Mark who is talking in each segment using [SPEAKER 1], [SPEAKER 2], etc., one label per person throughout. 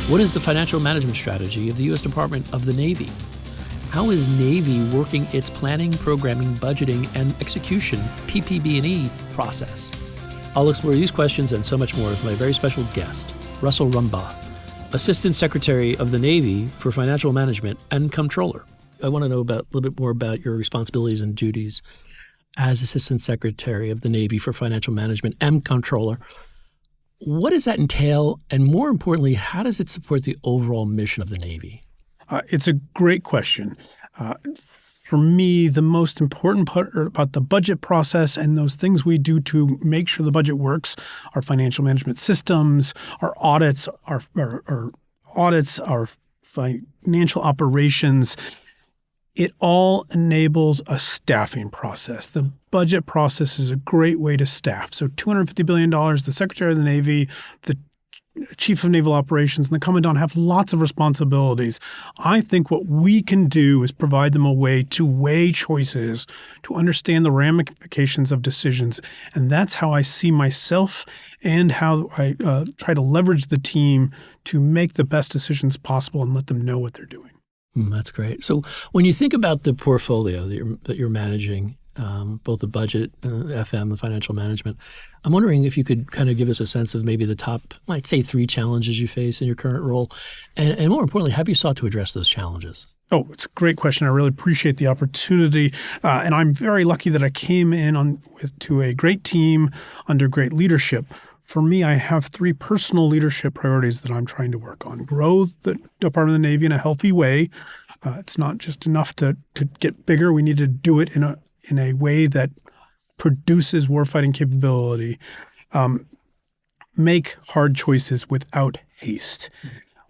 [SPEAKER 1] What is the financial management strategy of the U.S. Department of the Navy? How is Navy working its planning, programming, budgeting, and execution PPB&E process? I'll explore these questions and so much more with my very special guest, Russell Rumbaugh, Assistant Secretary of the Navy for Financial Management and Comptroller. I want to know a little bit more about your responsibilities and duties as Assistant Secretary of the Navy for Financial Management and Comptroller. What does that entail? And more importantly, how does it support the overall mission of the Navy?
[SPEAKER 2] It's a great question. For me, the most important part about the budget process and those things we do to make sure the budget works, our financial management systems, our audits, our financial operations, it all enables a staffing process. The budget process is a great way to staff. So $250 billion, the Secretary of the Navy, the Chief of Naval Operations, and the Commandant have lots of responsibilities. I think what we can do is provide them a way to weigh choices, to understand the ramifications of decisions. And that's how I see myself and how I try to leverage the team to make the best decisions possible and let them know what they're doing.
[SPEAKER 1] That's great. So when you think about the portfolio that you're managing, both the budget, FM, the financial management, I'm wondering if you could kind of give us a sense of maybe the top, I'd say, 3 challenges you face in your current role. And more importantly, have you sought to address those challenges?
[SPEAKER 2] Oh, it's a great question. I really appreciate the opportunity. And I'm very lucky that I came in to a great team under great leadership. For me, I have 3 personal leadership priorities that I'm trying to work on. Grow the Department of the Navy in a healthy way. It's not just enough to get bigger. We need to do it in a way that produces warfighting capability. Make hard choices without haste.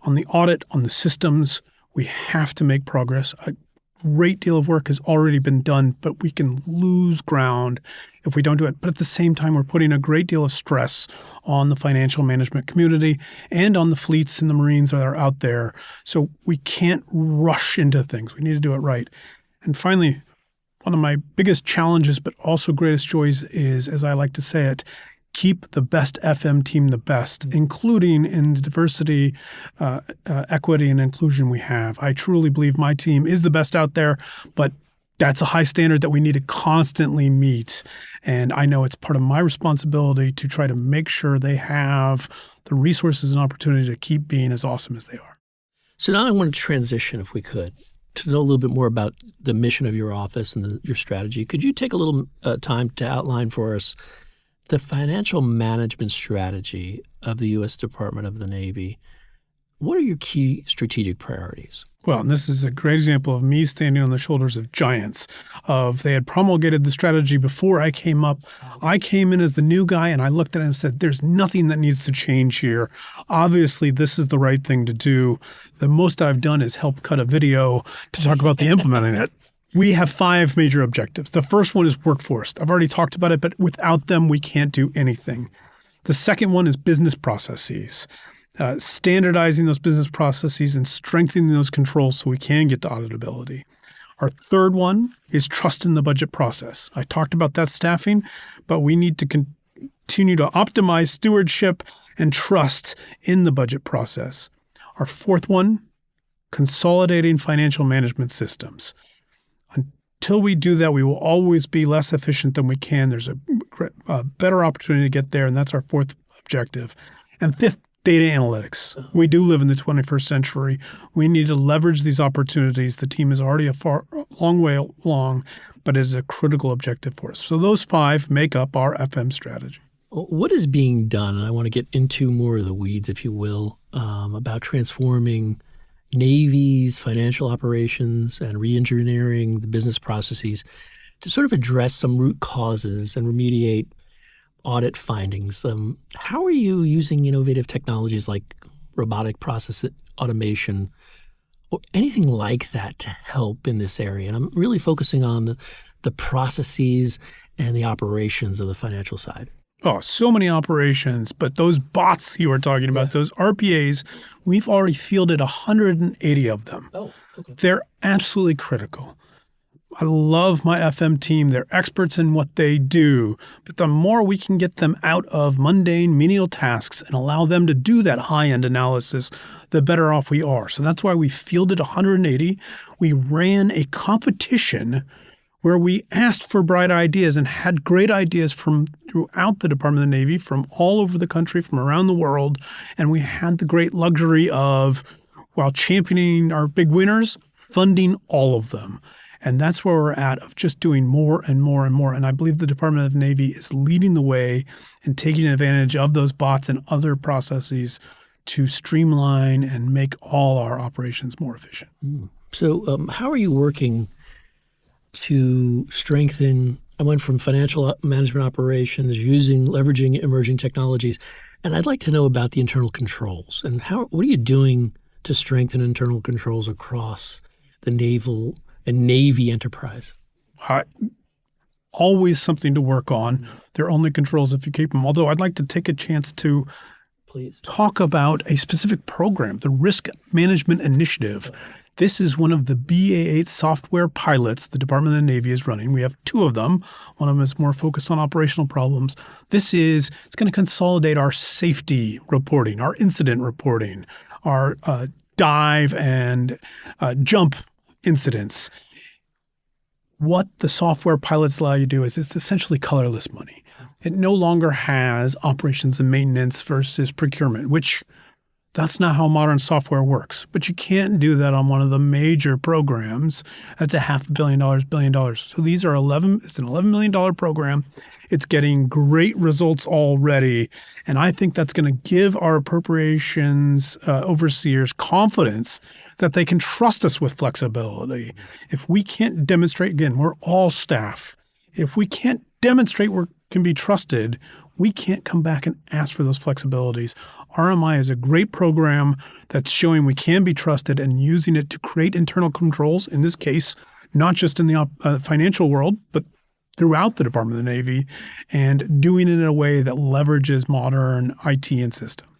[SPEAKER 2] On the audit, on the systems, we have to make progress. A great deal of work has already been done, but we can lose ground if we don't do it. But at the same time, we're putting a great deal of stress on the financial management community and on the fleets and the Marines that are out there. So we can't rush into things. We need to do it right. And finally, one of my biggest challenges, but also greatest joys is, as I like to say it, keep the best FM team the best, including in the diversity, equity, and inclusion we have. I truly believe my team is the best out there, but that's a high standard that we need to constantly meet. And I know it's part of my responsibility to try to make sure they have the resources and opportunity to keep being as awesome as they are.
[SPEAKER 1] So now I want to transition, if we could, to know a little bit more about the mission of your office and your strategy. Could you take a little time to outline for us the financial management strategy of the U.S. Department of the Navy? What are your key strategic priorities?
[SPEAKER 2] Well, and this is a great example of me standing on the shoulders of giants. They had promulgated the strategy before I came up. I came in as the new guy, and I looked at it and said, there's nothing that needs to change here. Obviously, this is the right thing to do. The most I've done is help cut a video to talk about the implementing it. We have 5 major objectives. The first one is workforce. I've already talked about it, but without them, we can't do anything. The second one is business processes. Standardizing those business processes and strengthening those controls so we can get to auditability. Our third one is trust in the budget process. I talked about that staffing, but we need to continue to optimize stewardship and trust in the budget process. Our fourth one, consolidating financial management systems. Until we do that, we will always be less efficient than we can. There's a better opportunity to get there, and that's our fourth objective. And fifth, data analytics. We do live in the 21st century. We need to leverage these opportunities. The team is already a long way along, but it is a critical objective for us. So those 5 make up our FM strategy.
[SPEAKER 1] What is being done, and I want to get into more of the weeds, if you will, about transforming Navy's financial operations and re-engineering the business processes to sort of address some root causes and remediate audit findings. How are you using innovative technologies like robotic process automation or anything like that to help in this area? And I'm really focusing on the processes and the operations of the financial side.
[SPEAKER 2] Oh, so many operations, but those bots you were talking about, those RPAs, we've already fielded 180 of them.
[SPEAKER 1] Oh, okay.
[SPEAKER 2] They're absolutely critical. I love my FM team. They're experts in what they do. But the more we can get them out of mundane, menial tasks and allow them to do that high-end analysis, the better off we are. So that's why we fielded 180. We ran a competition where we asked for bright ideas and had great ideas from throughout the Department of the Navy, from all over the country, from around the world. And we had the great luxury of, while championing our big winners, funding all of them. And that's where we're at, of just doing more and more and more. And I believe the Department of the Navy is leading the way and taking advantage of those bots and other processes to streamline and make all our operations more efficient.
[SPEAKER 1] So how are you working to strengthen? I went from financial management operations, leveraging emerging technologies, and I'd like to know about the internal controls and what are you doing to strengthen internal controls across the naval and Navy enterprise?
[SPEAKER 2] Always something to work on. They're only controls if you keep them. Although I'd like to take a chance to talk about a specific program, the Risk Management Initiative. This is one of the BA-8 software pilots the Department of the Navy is running. We have two of them. One of them is more focused on operational problems. It's going to consolidate our safety reporting, our incident reporting, our dive and jump incidents. What the software pilots allow you to do is it's essentially colorless money. It no longer has operations and maintenance versus procurement, which that's not how modern software works. But you can't do that on one of the major programs. That's $500 million, $1 billion. So these are it's an $11 million program. It's getting great results already. And I think that's going to give our appropriations overseers confidence that they can trust us with flexibility. If we can't demonstrate, again, we're all staff. If we can't demonstrate we can be trusted, we can't come back and ask for those flexibilities. RMI is a great program that's showing we can be trusted and using it to create internal controls, in this case, not just in the financial world, but throughout the Department of the Navy, and doing it in a way that leverages modern IT and systems.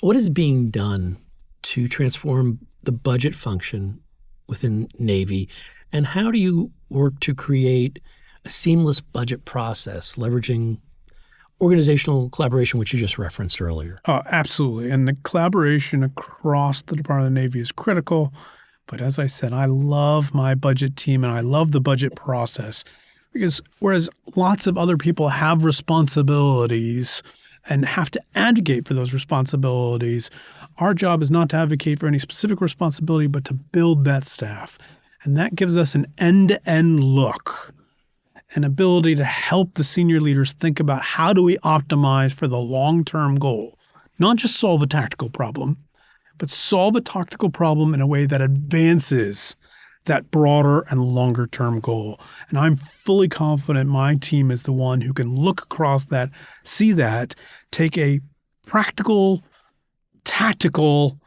[SPEAKER 1] What is being done to transform the budget function within Navy, and how do you work to create a seamless budget process, leveraging organizational collaboration, which you just referenced earlier?
[SPEAKER 2] Absolutely. And the collaboration across the Department of the Navy is critical. But as I said, I love my budget team and I love the budget process, because whereas lots of other people have responsibilities and have to advocate for those responsibilities, our job is not to advocate for any specific responsibility, but to build that staff. And that gives us an end-to-end look, an ability to help the senior leaders think about how do we optimize for the long-term goal, not just solve a tactical problem, but solve a tactical problem in a way that advances that broader and longer-term goal. And I'm fully confident my team is the one who can look across that, see that, take a practical, tactical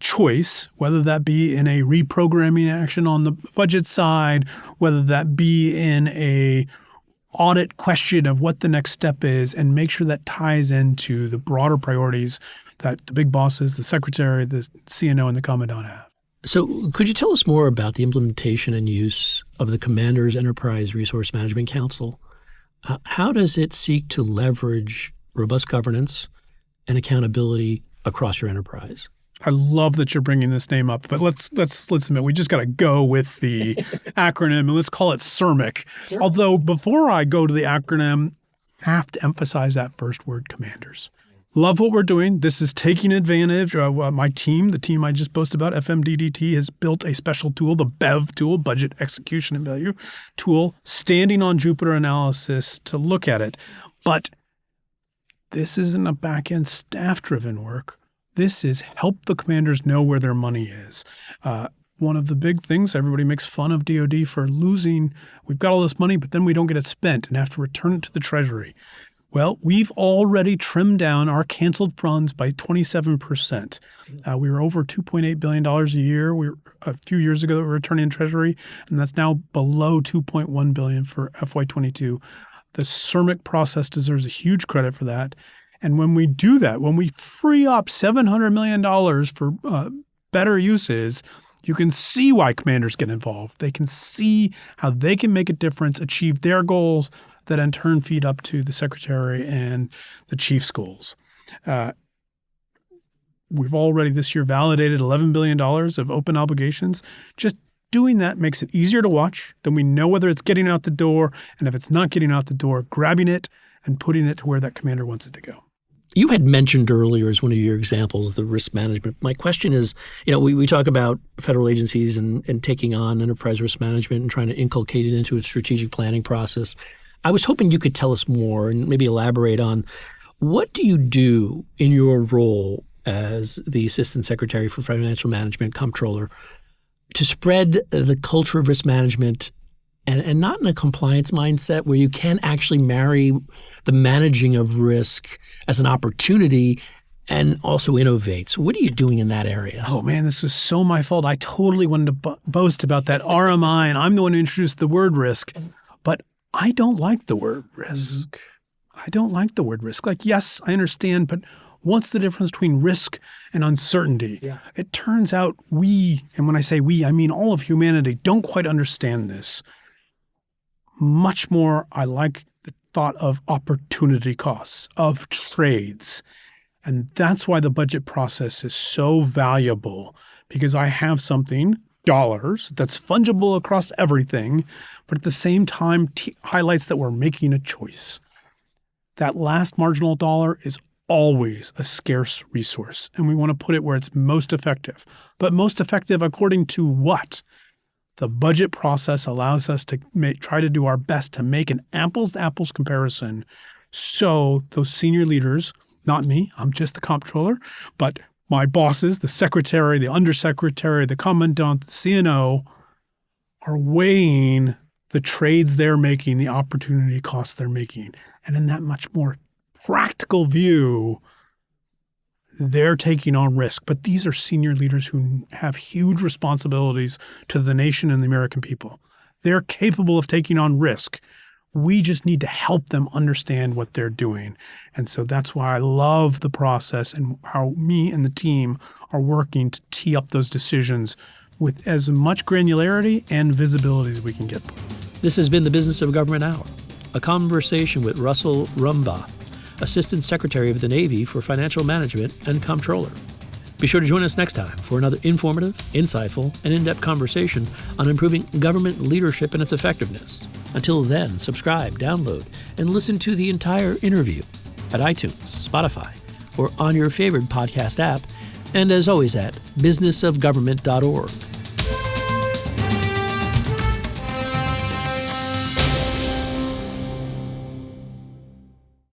[SPEAKER 2] choice, whether that be in a reprogramming action on the budget side, whether that be in a audit question of what the next step is, and make sure that ties into the broader priorities that the big bosses, the secretary, the CNO, and the commandant have.
[SPEAKER 1] So could you tell us more about the implementation and use of the Commander's Enterprise Resource Management Council? How does it seek to leverage robust governance and accountability across your enterprise?
[SPEAKER 2] I love that you're bringing this name up, but let's admit we just got to go with the acronym and let's call it CERMIC. Sure. Although before I go to the acronym, I have to emphasize that first word, commanders. Love what we're doing. This is taking advantage of my team. The team I just boasted about, FMDDT, has built a special tool, the BEV tool, Budget Execution and Value tool, standing on Jupyter Analysis to look at it. But this isn't a back-end staff-driven work. This is help the commanders know where their money is. One of the big things, everybody makes fun of DOD for losing. We've got all this money, but then we don't get it spent and have to return it to the Treasury. Well, we've already trimmed down our canceled funds by 27%. We were over $2.8 billion a year. A few years ago that we were returning in Treasury, and that's now below $2.1 billion for FY22. The CERMIC process deserves a huge credit for that. And when we do that, when we free up $700 million for better uses, You can see why commanders get involved. They can see how they can make a difference, achieve their goals that in turn feed up to the secretary and the chief's goals. We've already this year validated $11 billion of open obligations. Just doing that makes it easier to watch. Then we know whether it's getting out the door, and if it's not getting out the door, grabbing it and putting it to where that commander wants it to go.
[SPEAKER 1] You had mentioned earlier as one of your examples the risk management. My question is, we talk about federal agencies and taking on enterprise risk management and trying to inculcate it into a strategic planning process. I was hoping you could tell us more and maybe elaborate on what do you do in your role as the Assistant Secretary for Financial Management, Comptroller, to spread the culture of risk management and not in a compliance mindset where you can actually marry the managing of risk as an opportunity and also innovate. So what are you doing in that area?
[SPEAKER 2] Oh, man, this was so my fault. I totally wanted to boast about that RMI, and I'm the one who introduced the word risk. But I don't like the word risk. I don't like the word risk. Like, yes, I understand, but what's the difference between risk and uncertainty? Yeah. It turns out we, and when I say we, I mean all of humanity, don't quite understand this. Much more, I like the thought of opportunity costs, of trades. And that's why the budget process is so valuable, because I have something, dollars, that's fungible across everything, but at the same time highlights that we're making a choice. That last marginal dollar is always a scarce resource, and we want to put it where it's most effective. But most effective according to what? The budget process allows us to try to do our best to make an apples-to-apples comparison so those senior leaders, not me, I'm just the comptroller, but my bosses, the secretary, the undersecretary, the commandant, the CNO, are weighing the trades they're making, the opportunity costs they're making. And in that much more practical view, they're taking on risk. But these are senior leaders who have huge responsibilities to the nation and the American people. They're capable of taking on risk. We just need to help them understand what they're doing. And so that's why I love the process and how me and the team are working to tee up those decisions with as much granularity and visibility as we can get.
[SPEAKER 1] This has been the Business of Government Hour, a conversation with Russell Rumbaugh, Assistant Secretary of the Navy for Financial Management and Comptroller. Be sure to join us next time for another informative, insightful, and in-depth conversation on improving government leadership and its effectiveness. Until then, subscribe, download, and listen to the entire interview at iTunes, Spotify, or on your favorite podcast app, and as always at businessofgovernment.org.